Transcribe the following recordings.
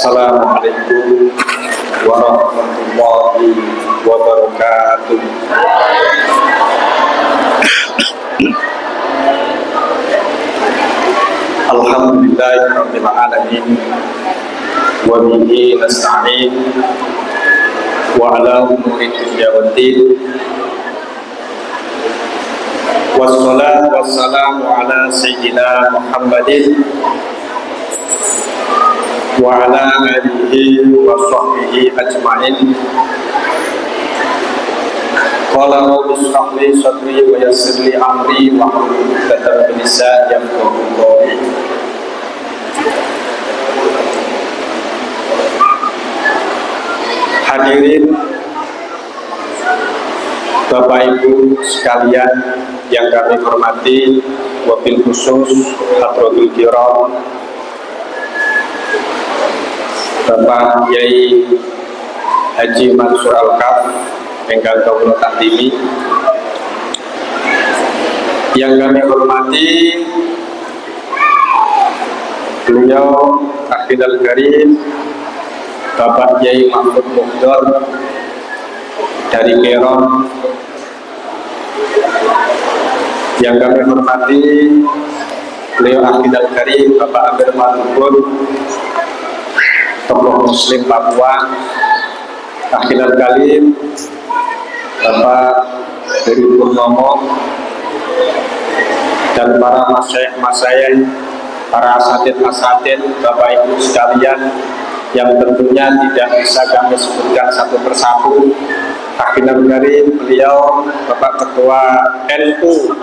Assalamualaikum warahmatullahi wabarakatuh. Alhamdulillahirabbil alamin wa bihi nasta'in wa ala umuri dunya waddin. Wassalatu wassalamu ala sayyidina Muhammadin wa ala alihi wa sahbihi ajma'in. Qala rabbi shrah li sadri wa yassir li amri wa hlul 'uqdatam min lisani yafqahu qawli. Hadirin Bapak Ibu sekalian yang kami hormati, wabil khusus Hadratul Kiram Bapak Yai Haji Mansur Al-Kaf engkang kawula takdimi, yang kami hormati beliau Akhidal Karim Bapak Yai Mahmud Muhdor dari Keron, yang kami hormati beliau Akhidal Karim Bapak Amir Malubun, tokoh Muslim Papua, Akhidal Karim Bapak Heri Purnomo, dan para masyayikh, para asatid, Bapak Ibu sekalian yang tentunya tidak bisa kami sebutkan satu persatu. Akhidal Karim beliau Bapak Ketua NU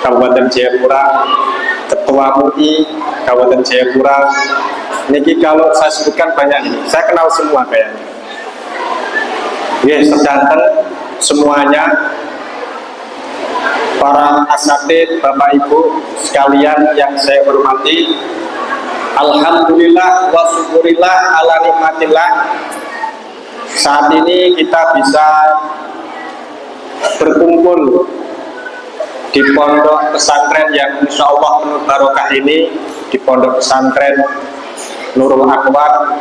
Kabupaten Jayapura, Ketua MUI Kabupaten Jayapura. Niki kalau saya sebutkan banyak ini, saya kenal semua kayaknya. Yes, sedanten semuanya, para asatid, Bapak Ibu sekalian yang saya hormati. Alhamdulillah wa syukurillah ala nikmatillah. Saat ini kita bisa berkumpul di pondok pesantren yang insya Allah penuh barokah ini, di pondok pesantren Nurul Akbar,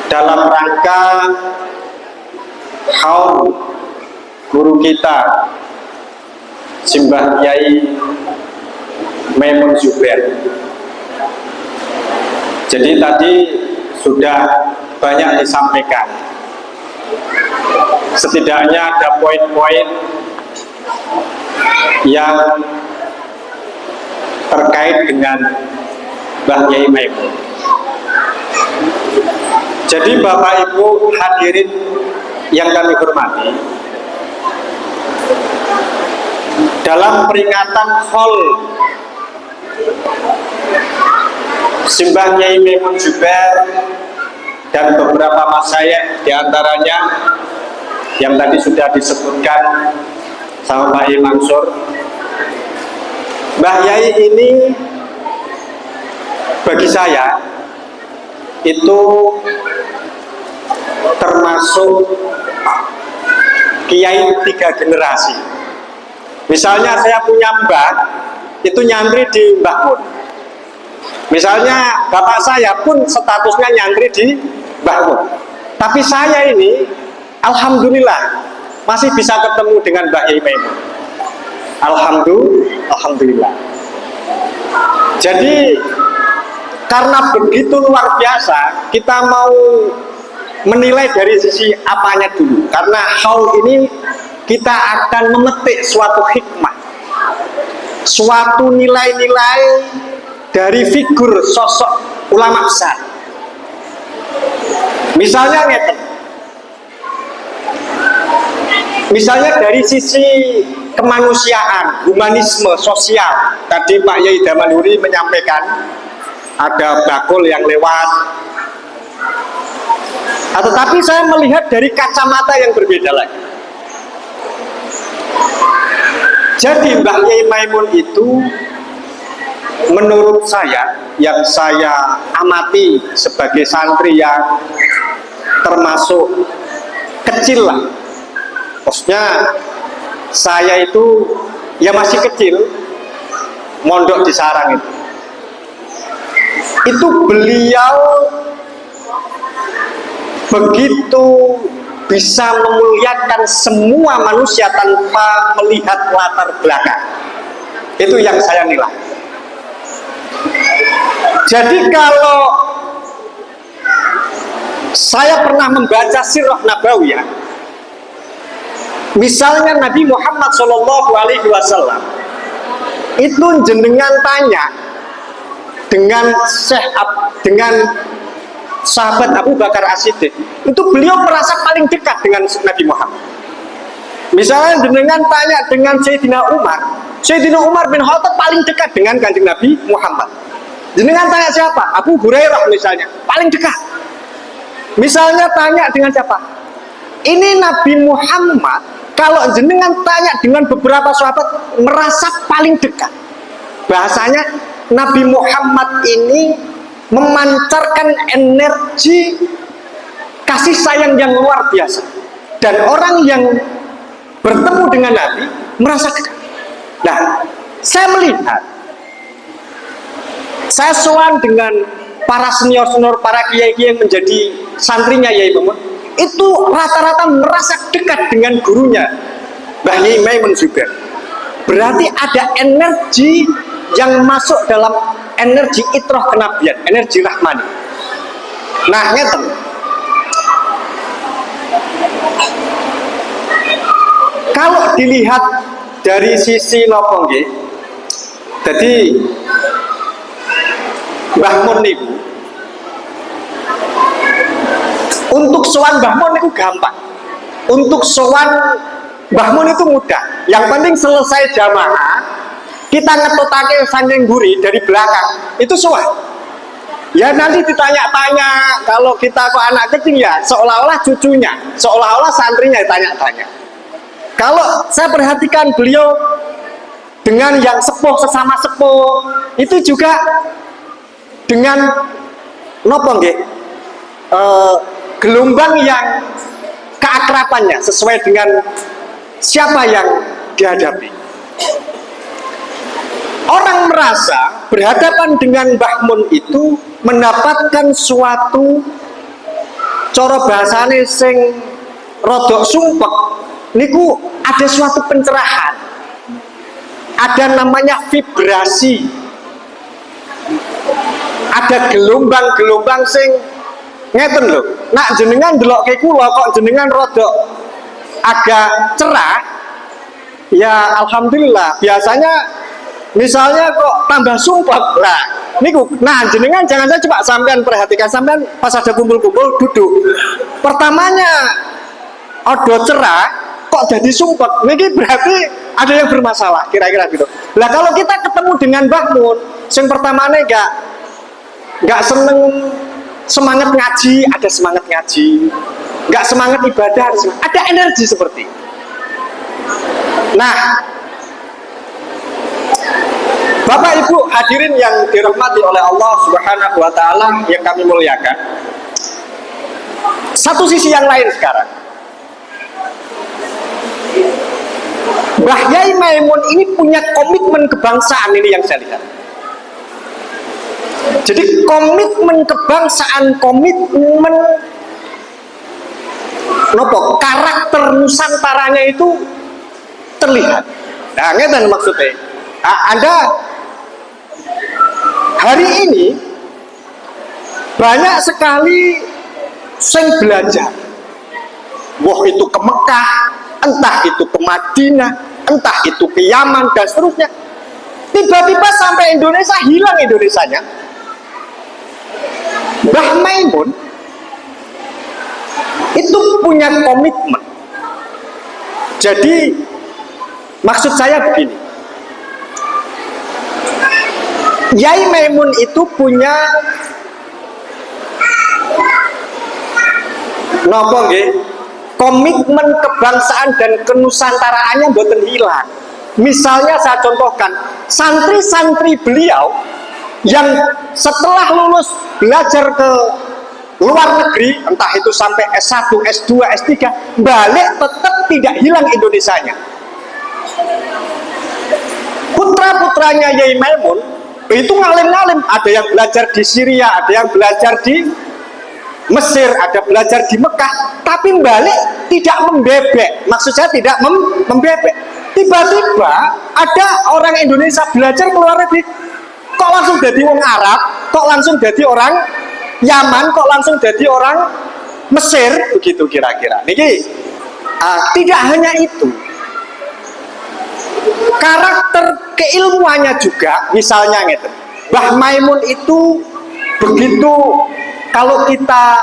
dalam rangka haul guru kita Simbah Yai Maimun Zubair. Jadi tadi sudah banyak disampaikan, setidaknya ada poin-poin yang terkait dengan Mbah Yai Maimun. Jadi Bapak Ibu hadirin yang kami hormati, dalam peringatan haul Simbah Yai Maimun Zubair dan beberapa masyayikh, diantaranya yang tadi sudah disebutkan sama Pak Yai Mansur, Mbah Yai ini bagi saya itu termasuk kiai 3 generasi. Misalnya saya punya mbah, itu nyantri di Mbah Mun. Misalnya bapak saya pun statusnya nyantri di Mbah Mun. Tapi saya ini alhamdulillah masih bisa ketemu dengan Mbah Yai Maimun. Alhamdulillah. Jadi karena begitu luar biasa, kita mau menilai dari sisi apanya dulu. Karena haul ini kita akan memetik suatu hikmah, suatu nilai-nilai dari figur sosok ulama besar. Misalnya ngeten, misalnya dari sisi kemanusiaan, humanisme, sosial. Tadi Pak Yai Damanhuri menyampaikan ada bakul yang lewat. Tetapi saya melihat dari kacamata yang berbeda lagi. Jadi Mbah Yai Maimun itu menurut saya, yang saya amati sebagai santri yang termasuk kecil lah, maksudnya saya itu ya masih kecil, mondok di sarang itu beliau begitu bisa memuliakan semua manusia tanpa melihat latar belakang. Itu yang saya nilai. Jadi kalau saya pernah membaca sirah nabawiyah, misalnya Nabi Muhammad SAW itu jenengan tanya dengan dengan sahabat Abu Bakar As-Siddiq, itu beliau merasa paling dekat dengan Nabi Muhammad. Misalnya jenengan tanya dengan Sayyidina Umar bin Khattab paling dekat dengan Kanjeng Nabi Muhammad. Jenengan tanya siapa? Abu Hurairah misalnya, paling dekat. Misalnya tanya dengan siapa? Ini Nabi Muhammad, kalau jenengan tanya dengan beberapa sahabat, merasa paling dekat. Bahasanya Nabi Muhammad ini memancarkan energi kasih sayang yang luar biasa, dan orang yang bertemu dengan Nabi merasa dekat. Nah, saya melihat, saya sowan dengan para senior-senior, para kiai-kiai yang menjadi santrinya Yai Mamun, itu rata-rata merasa dekat dengan gurunya Mbah Yai Maimun Zubair. Berarti ada energi yang masuk dalam energi itrah kenabian, energi rahmani. Nah, ngeten. Kalau dilihat dari sisi nopo nggih, jadi Mbah Mun niku untuk sowan Mbah Mun itu gampang. Untuk sowan Mbah Mun itu mudah. Yang penting selesai jamaah, kita ngetutake saking guri dari belakang, itu sowan. Ya nanti ditanya-tanya, kalau kita kok anak kecil ya seolah-olah cucunya, seolah-olah santrinya ditanya-tanya. Kalau saya perhatikan beliau dengan yang sepuh, sesama sepuh, itu juga dengan nopo nggih, gelombang yang keakrabannya sesuai dengan siapa yang dihadapi. Orang merasa berhadapan dengan Mbah Mun itu mendapatkan suatu cara bahasane sing rodok sumpek niku, ada suatu pencerahan, ada namanya vibrasi, ada gelombang-gelombang sing ngeten lho. Nak jenengan delok ke kula kok jenengan rodok agak cerah, ya alhamdulillah. Biasanya misalnya kok tambah sumpek lah niku. Nah jenengan jangan saya coba sampean perhatikan, sampean pas ada kumpul-kumpul duduk, pertamanya odo cerah kok jadi sumpek, ini berarti ada yang bermasalah, kira-kira gitu. Lah kalau kita ketemu dengan Mbah Mun, yang pertamanya nggak seneng semangat ngaji, ada semangat ngaji, nggak semangat ibadah, ada energi seperti. Nah, Bapak Ibu hadirin yang dirahmati oleh Allah Subhanahu wa Ta'ala yang kami muliakan, satu sisi yang lain sekarang, Mbah Yai Maimun ini punya komitmen kebangsaan, ini yang saya lihat. Jadi komitmen kebangsaan, komitmen nopo, karakter nusantaranya itu terlihat. Nah, ngeten maksudnya. Nah, Anda hari ini banyak sekali sing belajar. Wah, itu ke Mekah, entah itu ke Madinah, entah itu ke Yaman dan seterusnya. Tiba-tiba sampai Indonesia, hilang Indonesianya. Mbah Maimun itu punya komitmen. Jadi maksud saya begini, Yai Maimun itu punya nopo nggih, komitmen kebangsaan dan kenusantaraannya mboten hilang. Misalnya saya contohkan, santri-santri beliau yang setelah lulus belajar ke luar negeri, entah itu sampai S1, S2, S3, balik tetap tidak hilang Indonesianya. Putra-putranya Yai Maimun itu ngalim-ngalim, ada yang belajar di Syria, ada yang belajar di Mesir, ada belajar di Mekah, tapi balik tidak membebek. Maksud saya tidak membebek. Tiba-tiba ada orang Indonesia belajar keluar negeri, kok langsung jadi orang Arab, kok langsung jadi orang Yaman, kok langsung jadi orang Mesir, begitu kira-kira. Niki, tidak hanya itu, karakter keilmuannya juga, misalnya gitu. Mbah Maimun itu begitu, kalau kita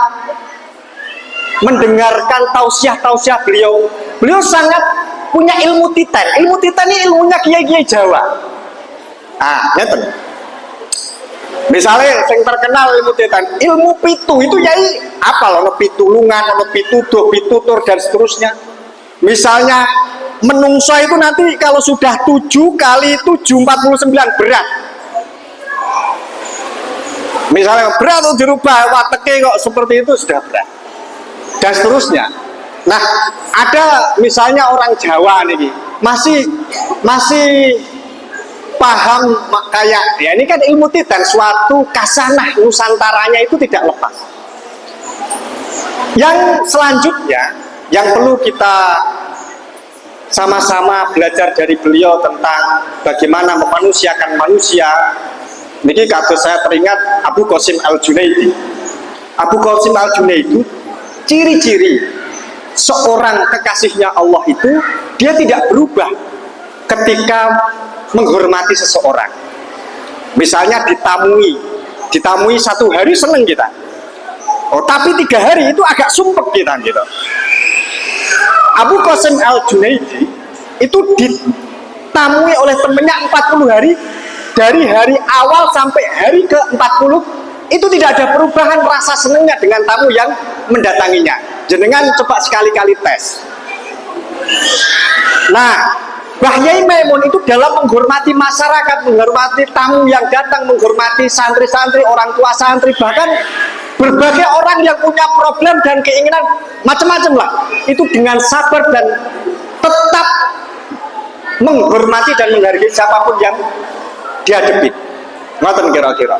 mendengarkan tausiah-tausiah beliau sangat punya ilmu titan. Ilmu titan ini ilmunya kiai-kiai Jawa. Gitu. Misalnya yang terkenal ilmu titan, ilmu pitu itu yai apa loh, pitulungan, pituduh, pitutur dan seterusnya. Misalnya menungso itu nanti kalau sudah 7 kali 7 49 berat. Misalnya berat atau dirubah wateke kok seperti itu sudah berat dan seterusnya. Nah, ada misalnya orang Jawa nih masih paham kayak ya, ini kan ilmu titan, suatu kasanah nusantaranya itu tidak lepas. Yang selanjutnya yang perlu kita sama-sama belajar dari beliau tentang bagaimana memanusiakan manusia. Niki kados saya teringat Abu Qasim Al-Junaidi. Abu Qasim Al-Junaidi, ciri-ciri seorang kekasihnya Allah itu dia tidak berubah ketika menghormati seseorang. Misalnya ditamui 1 hari seneng kita, tapi 3 hari itu agak sumpek kita gitu. Abu Qasim Al-Junaidi itu ditamui oleh temennya 40 hari, dari hari awal sampai hari ke-40 itu tidak ada perubahan rasa senangnya dengan tamu yang mendatanginya. Jenengan coba sekali-kali tes. Nah, Mbah Yai Maimun itu dalam menghormati masyarakat, menghormati tamu yang datang, menghormati santri-santri, orang tua santri, bahkan berbagai orang yang punya problem dan keinginan macam-macam lah, itu dengan sabar dan tetap menghormati dan menghargai siapapun yang dihadapi. Ngoten kira-kira.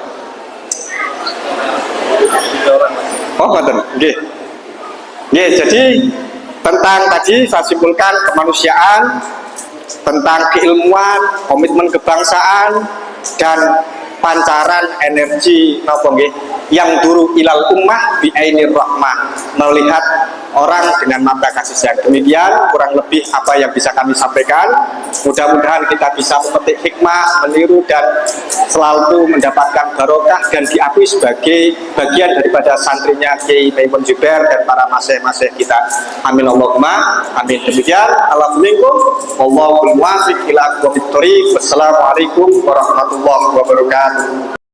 Oh, ngoten. Nggih. Nggih, jadi tentang tadi saya simpulkan kemanusiaan, tentang keilmuan, komitmen kebangsaan, dan pancaran energi napa nggih yang duru ilal ummah bi ainir rahmah, melihat orang dengan mata kasih sayang. Demikian kurang lebih apa yang bisa kami sampaikan. Mudah-mudahan kita bisa memetik hikmah, meniru, dan selalu mendapatkan barokah dan diakui sebagai bagian daripada santrinya Kiai Maimun Zubair dan para masih kita. Amin Allahumma amin. Demikian, alhamdulillah, wallahul muwaffiq ila aqwamit thoriq. Wassalamualaikum warahmatullahi wabarakatuh.